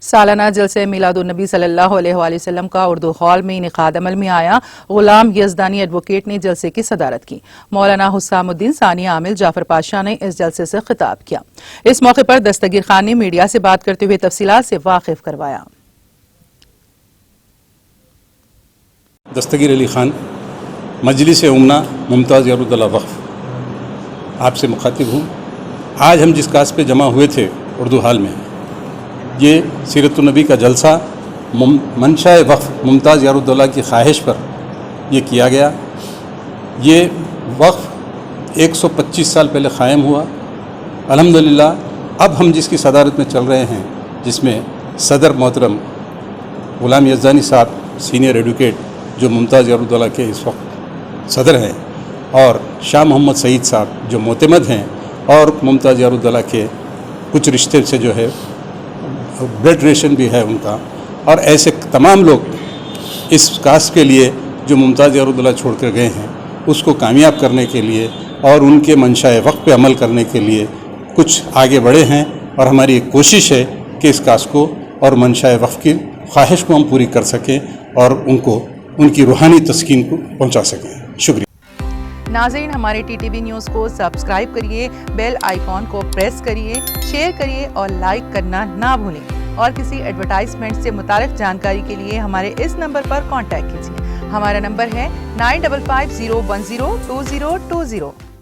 سالانہ جلسہ میلاد النبی صلی اللہ علیہ وآلہ وسلم کا اردو ہال میں انعقاد عمل میں آیا۔ غلام یزدانی ایڈوکیٹ نے جلسے کی صدارت کی۔ مولانا حسام الدین ثانی عامل جعفر پاشا نے اس جلسے سے خطاب کیا۔ اس موقع پر دستگیر خان نے میڈیا سے بات کرتے ہوئے تفصیلات سے واقف کروایا۔ دستگیر علی خان، مجلس امنا ممتاز یارالدولہ وقف، آپ سے مخاطب ہوں۔ آج ہم جس کاس پہ جمع ہوئے تھے اردو ہال میں، یہ سیرت النبی کا جلسہ منشاء وقف ممتاز یارالدولہ کی خواہش پر یہ کیا گیا۔ یہ وقف 125 سال پہلے قائم ہوا۔ الحمدللہ اب ہم جس کی صدارت میں چل رہے ہیں، جس میں صدر محترم غلام یزدانی صاحب سینئر ایڈوکیٹ جو ممتاز یارالدولہ کے اس وقت صدر ہیں، اور شاہ محمد سعید صاحب جو معتمد ہیں اور ممتاز یارالدولہ کے کچھ رشتے سے جو ہے بلڈ ریلیشن بھی ہے ان کا، اور ایسے تمام لوگ اس کاس کے لیے جو ممتاز یارالدولہ چھوڑ کر گئے ہیں اس کو کامیاب کرنے کے لیے اور ان کے منشاء وقف پہ عمل کرنے کے لیے کچھ آگے بڑھے ہیں، اور ہماری ایک کوشش ہے کہ اس کاس کو اور منشاء وقف کی خواہش کو ہم پوری کر سکیں اور ان کو ان کی روحانی تسکین کو پہنچا سکیں۔ شکریہ۔ ناظرین، ہمارے ٹی ٹی وی نیوز کو سبسکرائب کریے، بیل آئیکن کو پریس کریے، شیئر کریے اور لائک کرنا نہ بھولیں، اور کسی ایڈورٹائزمنٹ سے متعلق جانکاری کے لیے ہمارے اس نمبر پر کانٹیکٹ کیجیے۔ ہمارا نمبر ہے 9550102020۔